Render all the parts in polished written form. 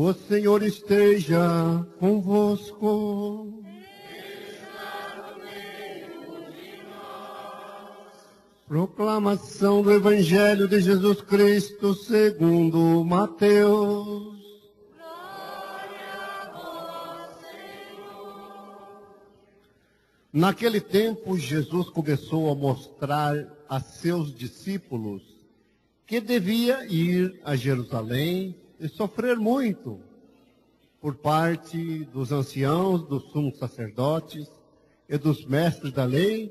O Senhor esteja convosco. Proclamação do Evangelho de Jesus Cristo segundo Mateus. Naquele tempo, Jesus começou a mostrar a seus discípulos que devia ir a Jerusalém e sofrer muito por parte dos anciãos, dos sumos sacerdotes e dos mestres da lei,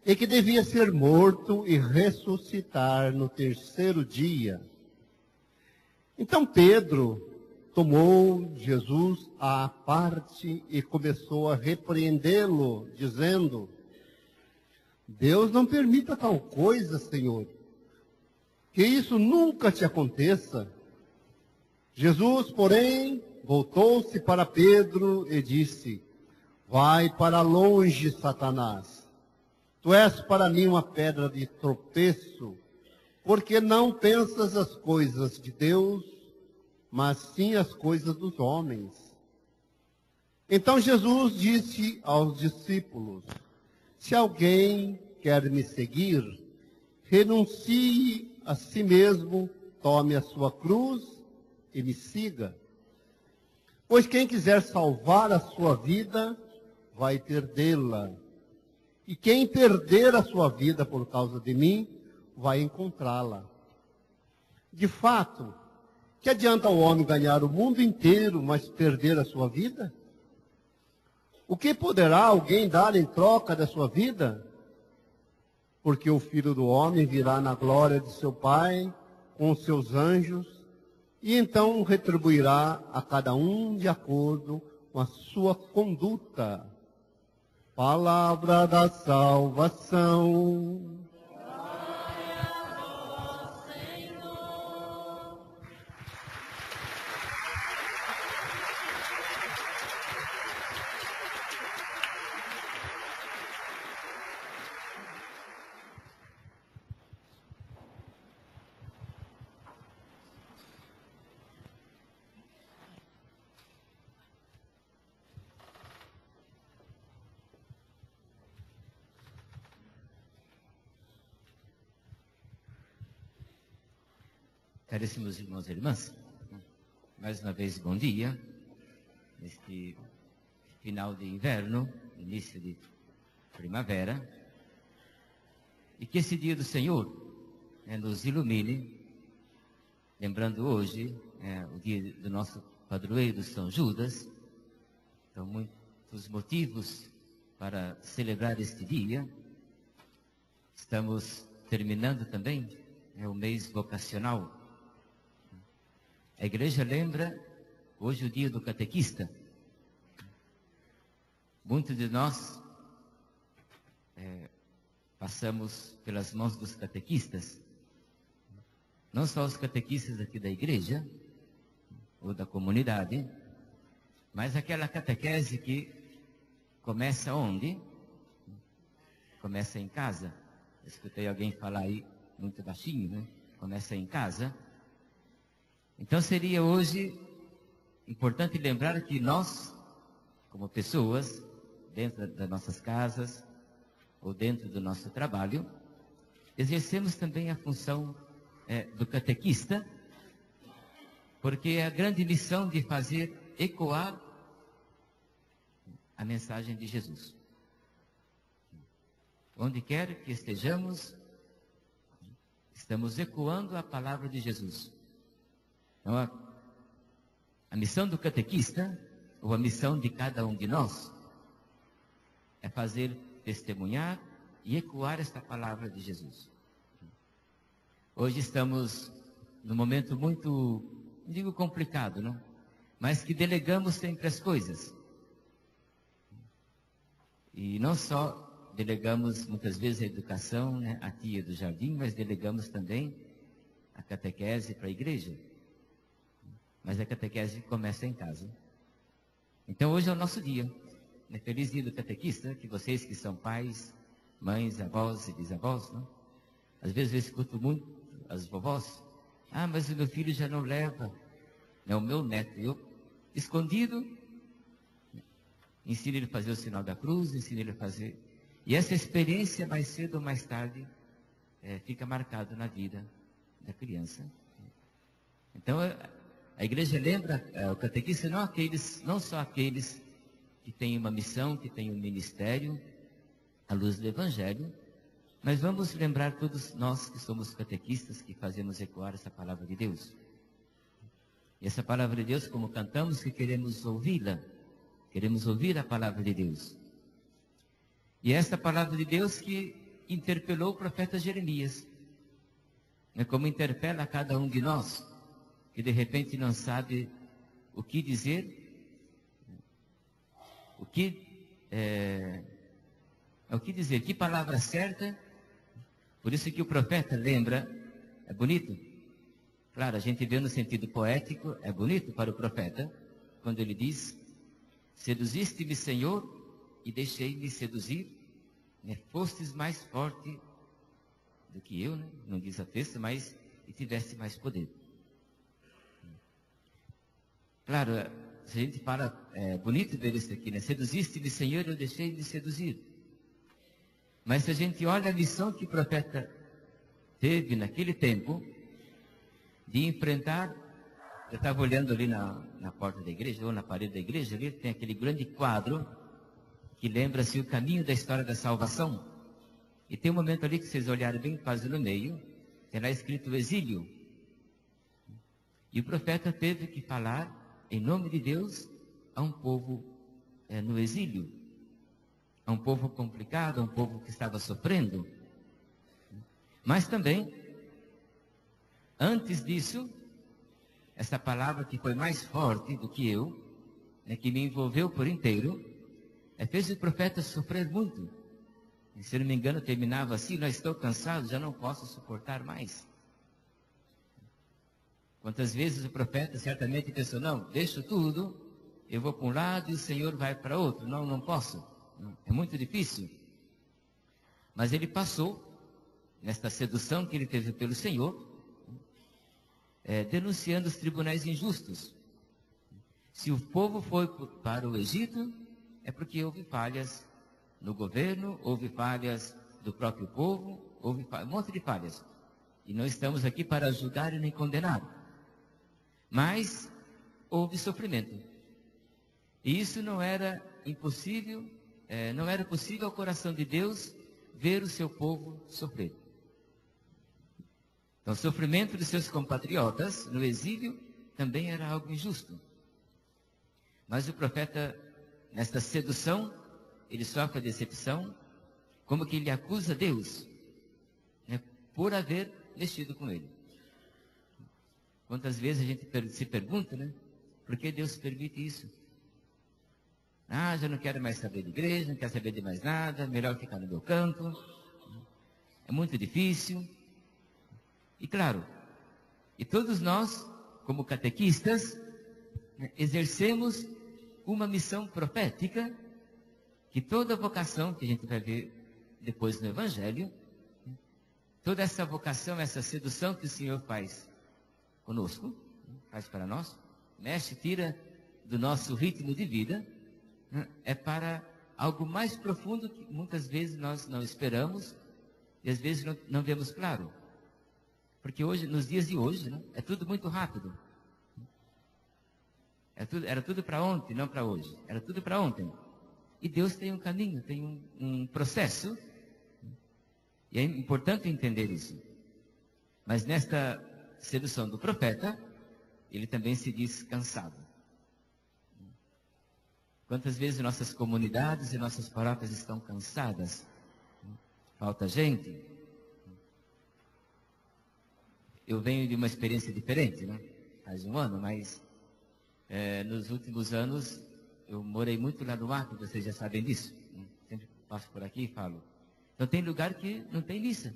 e que devia ser morto e ressuscitar no terceiro dia. Então Pedro tomou Jesus à parte e começou a repreendê-lo, dizendo: Deus não permita tal coisa, Senhor, que isso nunca te aconteça. Jesus, porém, voltou-se para Pedro e disse: Vai para longe, Satanás. Tu és para mim uma pedra de tropeço, porque não pensas as coisas de Deus, mas sim as coisas dos homens. Então Jesus disse aos discípulos: Se alguém quer me seguir, renuncie a si mesmo, tome a sua cruz e me siga. Pois quem quiser salvar a sua vida, vai perdê-la. E quem perder a sua vida por causa de mim, vai encontrá-la. De fato, que adianta o homem ganhar o mundo inteiro, mas perder a sua vida? O que poderá alguém dar em troca da sua vida? Porque o Filho do Homem virá na glória de seu Pai, com os seus anjos, e então retribuirá a cada um de acordo com a sua conduta. Palavra da salvação. Caríssimos irmãos e irmãs, mais uma vez bom dia, neste final de inverno, início de primavera, e que esse dia do Senhor nos ilumine, lembrando hoje o dia do nosso padroeiro São Judas. Então, muitos motivos para celebrar este dia. Estamos terminando também o mês vocacional. A igreja lembra hoje o dia do catequista. Muitos de nós passamos pelas mãos dos catequistas, não só os catequistas aqui da igreja ou da comunidade, mas aquela catequese que começa onde? Começa em casa. Escutei alguém falar aí muito baixinho, né? Começa em casa. Então seria hoje importante lembrar que nós, como pessoas, dentro das nossas casas ou dentro do nosso trabalho, exercemos também a função do catequista, porque é a grande missão de fazer ecoar a mensagem de Jesus. Onde quer que estejamos, estamos ecoando a palavra de Jesus. Então, a missão do catequista, ou a missão de cada um de nós, é fazer testemunhar e ecoar esta palavra de Jesus. Hoje estamos num momento muito, não digo complicado, não? Mas que delegamos sempre as coisas. E não só delegamos muitas vezes a educação, né, a tia do jardim, mas delegamos também a catequese para a igreja. Mas a catequese começa em casa. Então hoje é o nosso dia. Feliz dia do catequista, que vocês que são pais, mães, avós e bisavós, não? Às vezes eu escuto muito as vovós: mas o meu filho já não leva é o meu neto. Eu, escondido, ensino ele a fazer o sinal da cruz, ensino ele a fazer. E essa experiência, mais cedo ou mais tarde, fica marcado na vida da criança. Então, a igreja lembra, o catequista, não só aqueles que têm uma missão, que têm um ministério, à luz do Evangelho, mas vamos lembrar todos nós que somos catequistas, que fazemos ecoar essa palavra de Deus. E essa palavra de Deus, como cantamos, que queremos ouvi-la, queremos ouvir a palavra de Deus. E essa palavra de Deus que interpelou o profeta Jeremias, como interpela a cada um de nós, que de repente não sabe o que dizer, o que dizer, que palavra certa. Por isso que o profeta lembra, é bonito. Claro, a gente vê no sentido poético, é bonito para o profeta, quando ele diz: seduziste-me, Senhor, e deixei-me seduzir, fostes mais forte do que eu, não diz a texto, mas e tiveste mais poder. Claro, se a gente fala, é bonito ver isso aqui, seduziste-me, Senhor, eu deixei-me seduzir. Mas se a gente olha a missão que o profeta teve naquele tempo, de enfrentar, eu estava olhando ali na porta da igreja, ou na parede da igreja, ali tem aquele grande quadro, que lembra-se o caminho da história da salvação. E tem um momento ali que vocês olharem bem quase no meio, tem lá escrito exílio. E o profeta teve que falar, em nome de Deus, a um povo no exílio. A um povo complicado, a um povo que estava sofrendo. Mas também, antes disso, essa palavra que foi mais forte do que eu, que me envolveu por inteiro, fez o profeta sofrer muito. E, se não me engano, terminava assim: não, estou cansado, já não posso suportar mais. Quantas vezes o profeta certamente pensou: não, deixo tudo, eu vou para um lado e o Senhor vai para outro. Não, não posso. É muito difícil. Mas ele passou, nesta sedução que ele teve pelo Senhor, denunciando os tribunais injustos. Se o povo foi para o Egito, é porque houve falhas no governo, houve falhas do próprio povo, houve um monte de falhas. E não estamos aqui para julgar e nem condenar. Mas houve sofrimento. E isso não era impossível, não era possível ao coração de Deus ver o seu povo sofrer. Então, o sofrimento de seus compatriotas no exílio também era algo injusto. Mas o profeta, nesta sedução, ele sofre a decepção, como que ele acusa Deus, por haver mexido com ele. Quantas vezes a gente se pergunta, por que Deus permite isso? Já não quero mais saber de igreja, não quero saber de mais nada, melhor ficar no meu canto. É muito difícil. E claro, e todos nós, como catequistas, exercemos uma missão profética, que toda vocação que a gente vai ver depois no Evangelho, toda essa vocação, essa sedução que o Senhor faz conosco, faz para nós, mexe, tira do nosso ritmo de vida, é para algo mais profundo que muitas vezes nós não esperamos e às vezes não vemos claro. Porque hoje, nos dias de hoje, é tudo muito rápido. Era tudo para ontem, não para hoje. Era tudo para ontem. E Deus tem um caminho, tem um processo. E é importante entender isso. Mas nesta sedução do profeta, ele também se diz cansado. Quantas vezes nossas comunidades e nossas paróquias estão cansadas? Falta gente. Eu venho de uma experiência diferente, faz um ano, mas nos últimos anos eu morei muito lá no Acre, vocês já sabem disso. Sempre passo por aqui e falo. Então tem lugar que não tem missa.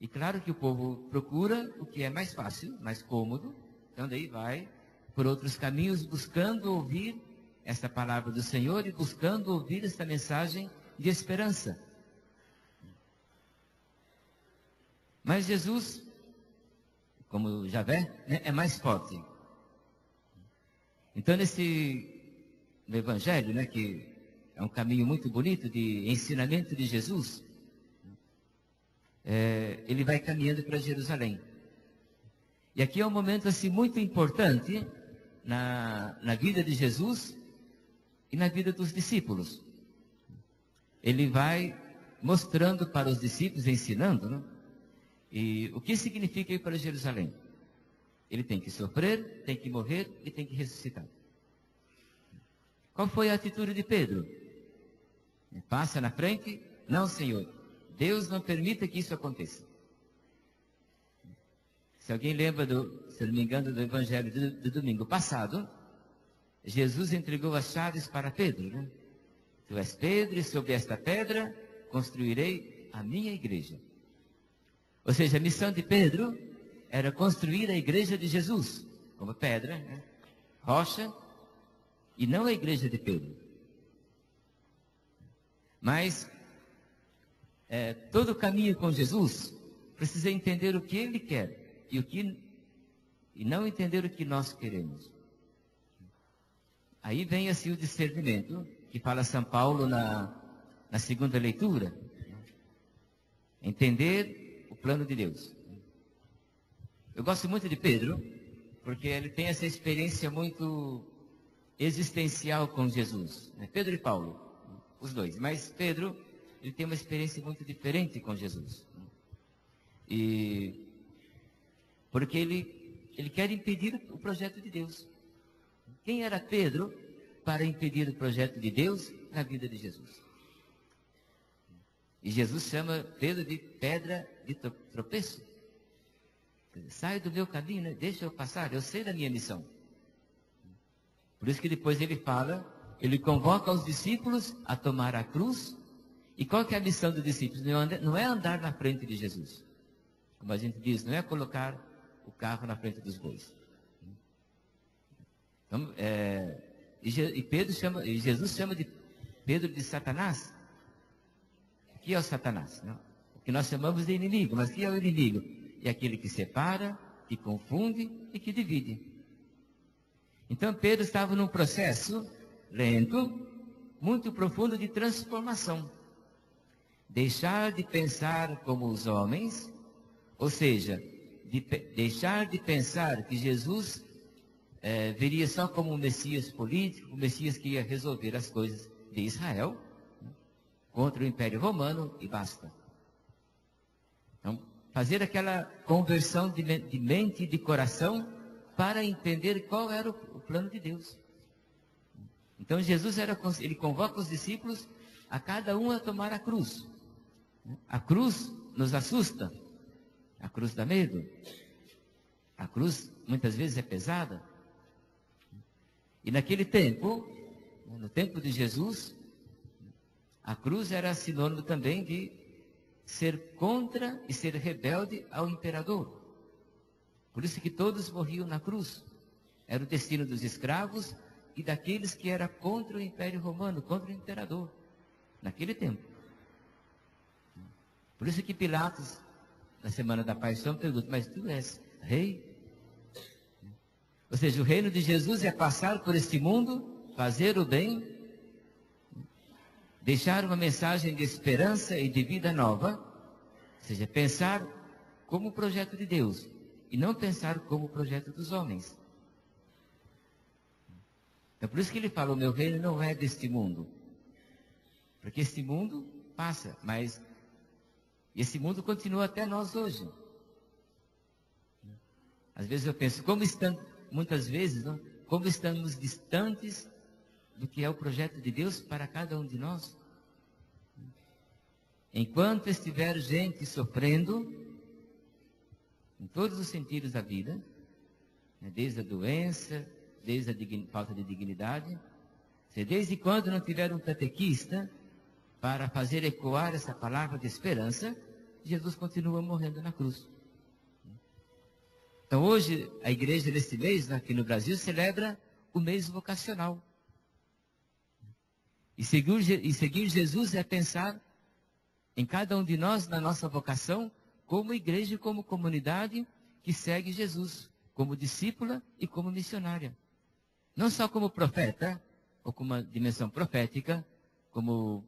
E claro que o povo procura o que é mais fácil, mais cômodo. Então daí vai por outros caminhos, buscando ouvir esta palavra do Senhor e buscando ouvir esta mensagem de esperança. Mas Jesus como Javé, né, é mais forte. Então, no Evangelho, né, que é um caminho muito bonito de ensinamento de Jesus, ele vai caminhando para Jerusalém. E aqui é um momento assim, muito importante na vida de Jesus e na vida dos discípulos. Ele vai mostrando para os discípulos, ensinando, né, e o que significa ir para Jerusalém. Ele tem que sofrer, tem que morrer e tem que ressuscitar. Qual foi a atitude de Pedro? Passa na frente? Não, Senhor. Deus não permita que isso aconteça. Se alguém lembra, se não me engano, do Evangelho do domingo passado, Jesus entregou as chaves para Pedro, né? Tu és Pedro, e sobre esta pedra construirei a minha igreja. Ou seja, a missão de Pedro era construir a igreja de Jesus, como pedra, né? Rocha, e não a igreja de Pedro. Mas todo o caminho com Jesus precisa entender o que Ele quer e não entender o que nós queremos. Aí vem assim o discernimento, que fala São Paulo na segunda leitura. Entender o plano de Deus. Eu gosto muito de Pedro, porque ele tem essa experiência muito existencial com Jesus. Pedro e Paulo, os dois. Mas Pedro, ele tem uma experiência muito diferente com Jesus. Porque ele quer impedir o projeto de Deus. Quem era Pedro para impedir o projeto de Deus na vida de Jesus? E Jesus chama Pedro de pedra de tropeço. Sai do meu caminho, né? Deixa eu passar, eu sei da minha missão. Por isso que depois ele fala, ele convoca os discípulos a tomar a cruz. E qual que é a missão dos discípulos? Não é andar na frente de Jesus. Como a gente diz, não é colocar o carro na frente dos bois. Então, Jesus chama de Pedro de Satanás. O que é o Satanás? Não? O que nós chamamos de inimigo. Mas o que é o inimigo? É aquele que separa, que confunde e que divide. Então Pedro estava num processo lento, muito profundo de transformação. Deixar de pensar como os homens, ou seja, deixar de pensar que Jesus viria só como um Messias político, um Messias que ia resolver as coisas de Israel, contra o Império Romano e basta. Então, fazer aquela conversão de mente e de coração para entender qual era o plano de Deus. Então Jesus ele convoca os discípulos a cada um a tomar a cruz. A cruz nos assusta, a cruz dá medo, a cruz muitas vezes é pesada. E naquele tempo, no tempo de Jesus, a cruz era sinônimo também de ser contra e ser rebelde ao imperador. Por isso que todos morriam na cruz. Era o destino dos escravos e daqueles que eram contra o Império Romano, contra o imperador, naquele tempo. Por isso que Pilatos, na Semana da Paixão, pergunta, mas tu és rei? Ou seja, o reino de Jesus é passar por este mundo, fazer o bem, deixar uma mensagem de esperança e de vida nova, ou seja, pensar como o projeto de Deus e não pensar como o projeto dos homens. É por isso que ele fala, o meu reino não é deste mundo. Porque este mundo passa, mas esse mundo continua até nós hoje. Às vezes eu penso, muitas vezes, não? Como estamos distantes do que é o projeto de Deus para cada um de nós. Enquanto estiver gente sofrendo, em todos os sentidos da vida, desde a doença, desde a falta de dignidade, desde quando não tiver um catequista para fazer ecoar essa palavra de esperança, Jesus continua morrendo na cruz. Então hoje, a igreja nesse mês, aqui no Brasil, celebra o mês vocacional. E seguir Jesus é pensar em cada um de nós, na nossa vocação, como igreja, como comunidade, que segue Jesus como discípula e como missionária. Não só como profeta, ou com uma dimensão profética, como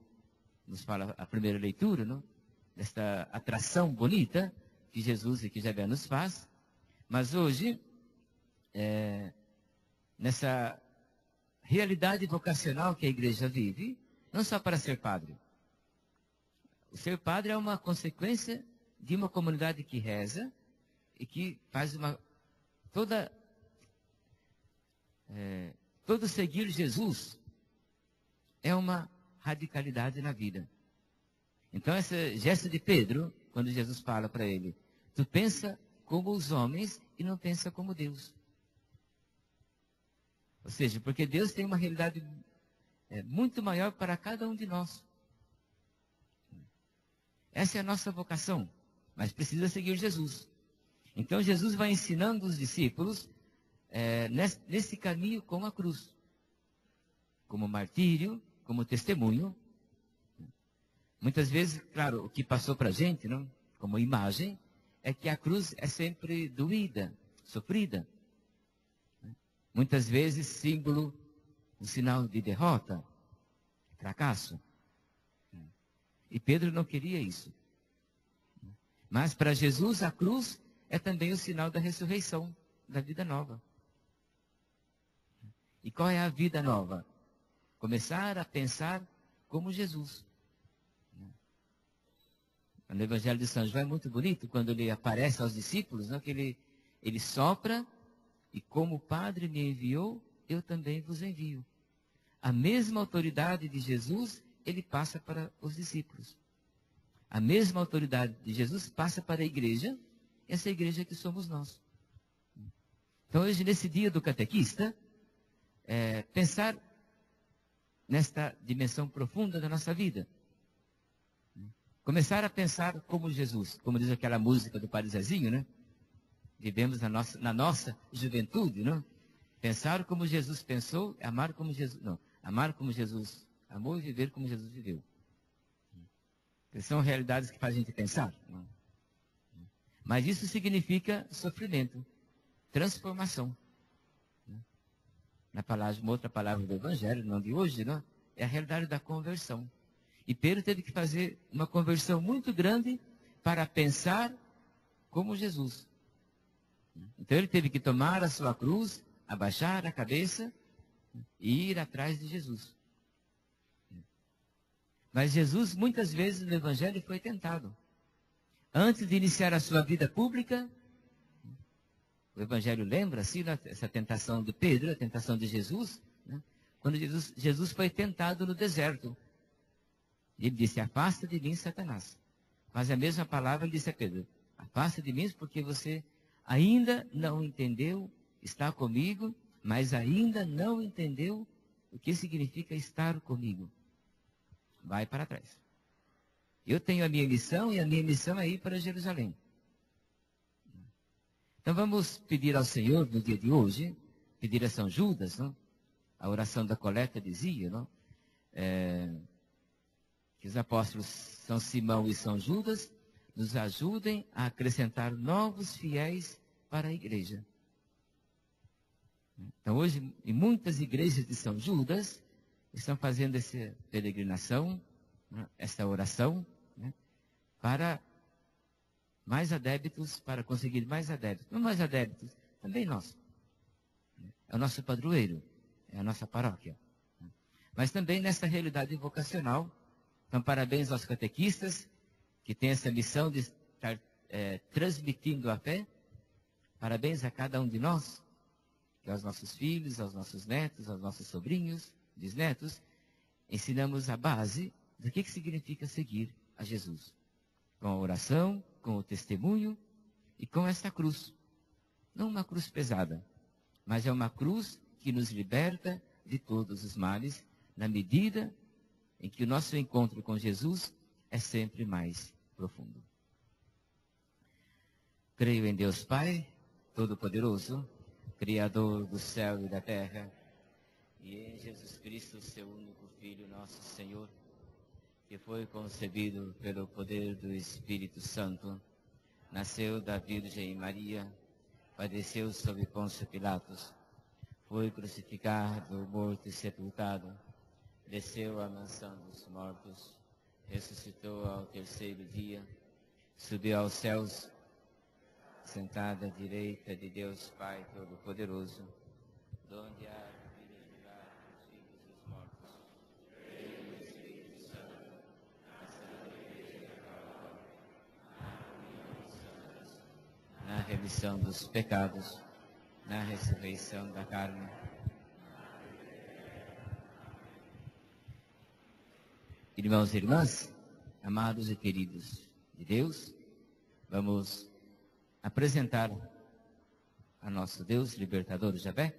nos fala a primeira leitura, não? Desta atração bonita que Jesus e que Javé nos faz, mas hoje, nessa realidade vocacional que a igreja vive, não só para ser padre. O ser padre é uma consequência de uma comunidade que reza e que faz todo seguir Jesus é uma radicalidade na vida. Então, esse gesto de Pedro, quando Jesus fala para ele, tu pensa como os homens e não pensa como Deus. Ou seja, porque Deus tem uma realidade muito maior para cada um de nós. Essa é a nossa vocação, mas precisa seguir Jesus. Então, Jesus vai ensinando os discípulos nesse caminho com a cruz, como martírio, como testemunho. Muitas vezes, claro, o que passou para a gente, não? Como imagem, é que a cruz é sempre doída, sofrida. Muitas vezes símbolo, um sinal de derrota, fracasso. E Pedro não queria isso. Mas para Jesus a cruz é também o sinal da ressurreição, da vida nova. E qual é a vida nova? Começar a pensar como Jesus. No Evangelho de São João é muito bonito, quando ele aparece aos discípulos, não? Que ele sopra, e como o Padre me enviou, eu também vos envio. A mesma autoridade de Jesus, ele passa para os discípulos. A mesma autoridade de Jesus passa para a igreja, essa igreja que somos nós. Então hoje, nesse dia do catequista, pensar nesta dimensão profunda da nossa vida. Começar a pensar como Jesus, como diz aquela música do Padre Zezinho, né? Vivemos na nossa juventude, não? Pensar como Jesus pensou, amar como Jesus, não, amar como Jesus amou e viver como Jesus viveu. São realidades que fazem a gente pensar. Não? Mas isso significa sofrimento, transformação. Uma outra palavra do Evangelho, não de hoje, não? É a realidade da conversão. E Pedro teve que fazer uma conversão muito grande para pensar como Jesus. Então ele teve que tomar a sua cruz, abaixar a cabeça e ir atrás de Jesus. Mas Jesus, muitas vezes no Evangelho, foi tentado. Antes de iniciar a sua vida pública, o Evangelho lembra, assim, essa tentação de Pedro, a tentação de Jesus, né? Quando Jesus foi tentado no deserto. Ele disse, afasta de mim, Satanás. Mas a mesma palavra ele disse a Pedro, afasta de mim porque você ainda não entendeu, está comigo, mas ainda não entendeu o que significa estar comigo. Vai para trás. Eu tenho a minha missão e a minha missão é ir para Jerusalém. Então vamos pedir ao Senhor no dia de hoje, pedir a São Judas, não? A oração da coleta dizia, não? Que os apóstolos São Simão e São Judas nos ajudem a acrescentar novos fiéis para a igreja. Então hoje, em muitas igrejas de São Judas, estão fazendo essa peregrinação, né, essa oração, né, para mais adeptos, para conseguir mais adeptos. Não mais adeptos, também nós. É o nosso padroeiro, é a nossa paróquia. Mas também nessa realidade vocacional. Então, parabéns aos catequistas, que têm essa missão de estar transmitindo a fé. Parabéns a cada um de nós, que aos nossos filhos, aos nossos netos, aos nossos sobrinhos, bisnetos, ensinamos a base do que significa seguir a Jesus. Com a oração, com o testemunho e com essa cruz. Não uma cruz pesada, mas é uma cruz que nos liberta de todos os males, na medida em que o nosso encontro com Jesus é sempre mais profundo. Creio em Deus Pai, Todo-Poderoso, Criador do céu e da terra, e em Jesus Cristo, seu único Filho, nosso Senhor, que foi concebido pelo poder do Espírito Santo, nasceu da Virgem Maria, padeceu sob Pôncio Pilatos, foi crucificado, morto e sepultado, desceu à mansão dos mortos, ressuscitou ao terceiro dia, subiu aos céus, sentado à direita de Deus Pai Todo-Poderoso, donde há de vir julgar os vivos e os mortos. Creio no Espírito Santo, na Santa Igreja Católica, na comunhão dos santos, na remissão dos pecados, na ressurreição da carne. Irmãos e irmãs, amados e queridos de Deus, vamos apresentar a nosso Deus libertador, Javé,